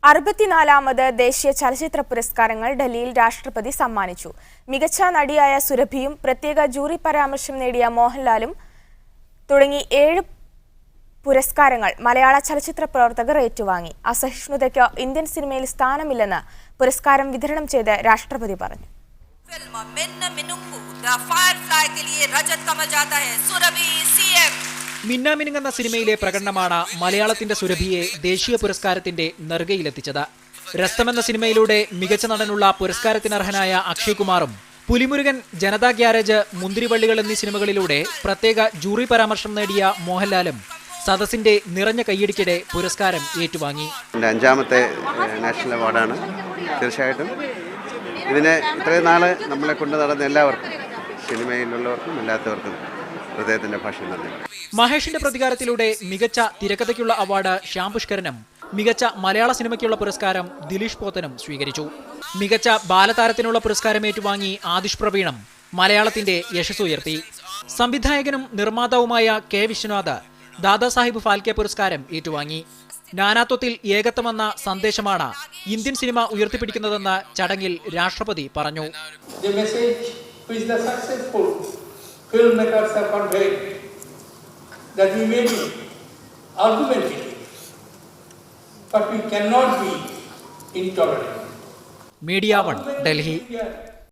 64ാമത് ദേശീയ ചലച്ചിത്ര പുരസ്കാരങ്ങൾ ഡൽഹിയിൽ രാഷ്ട്രപതി സമ്മാനിച്ചു. മികച്ച നടിയായ സുരഭിയും പ്രത്യേക ജൂറി പരാമർശം നേടിയ മോഹൻലാലും തുടങ്ങി 7 പുരസ്കാരങ്ങൾ മലയാള ചലച്ചിത്ര പ്രവർത്തകർ ഏറ്റുവാങ്ങി. അസഹിഷ്ണുതയ്ക്ക് ഇന്ത്യൻ സിനിമയിൽ സ്ഥാനമില്ലെന്ന് പുരസ്കാരം വിതരണം ചെയ്ത് രാഷ്ട്രപതി പറഞ്ഞു. മിന്നാമിനുങ്ങ് എന്ന സിനിമയിലെ പ്രകടനമാണ് മലയാളത്തിന്റെ സുരഭിയെ ദേശീയ പുരസ്കാരത്തിന്റെ നെറുകയിലെത്തിച്ചത്. രസ്തം എന്ന സിനിമയിലൂടെ മികച്ച നടനുള്ള പുരസ്കാരത്തിനർഹനായ അക്ഷയ് കുമാറും പുലിമുരുകൻ, ജനതാ ഗ്യാരേജ്, മുന്തിരിവള്ളികൾ എന്നീ സിനിമകളിലൂടെ പ്രത്യേക ജൂറി പരാമർശം നേടിയ മോഹൻലാലും സദസ്സിന്റെ നിറഞ്ഞ കയ്യടിക്കിടെ പുരസ്കാരം ഏറ്റുവാങ്ങി. 5ാമത്തെ നാഷണൽ അവാർഡാണ്. തീർച്ചയായിട്ടും ഇതിനെ ഇത്രയും നാള് നമ്മളെ കൊണ്ടു നടന്ന എല്ലാവർക്കും, സിനിമയിലുള്ളവർക്കും അല്ലാത്തവർക്കും ഹൃദയത്തിന്റെ ഭാഷ നന്ദി. മഹേഷിന്റെ പ്രതികാരത്തിലൂടെ മികച്ച തിരക്കഥയ്ക്കുള്ള അവാർഡ് ശ്യാം പുഷ്കരനും മികച്ച മലയാള സിനിമയ്ക്കുള്ള പുരസ്കാരം ദിലീഷ് പോത്തനും സ്വീകരിച്ചു. മികച്ച ബാലതാരത്തിനുള്ള പുരസ്കാരം ഏറ്റുവാങ്ങി ആദിഷ് പ്രവീണും മലയാളത്തിന്റെ യശസ്സുയർത്തി. സംവിധായകനും നിർമ്മാതാവുമായ കെ വിശ്വനാഥ് ദാദാസാഹിബ് ഫാൽക്കെ പുരസ്കാരം ഏറ്റുവാങ്ങി. നാനാത്വത്തിൽ ഏകത്വമെന്ന സന്ദേശമാണ് ഇന്ത്യൻ സിനിമ ഉയർത്തിപ്പിടിക്കുന്നതെന്ന് ചടങ്ങിൽ രാഷ്ട്രപതി പറഞ്ഞു. Filmmakers have conveyed that we may be argumentative, but we cannot be intolerant. Media One, Delhi.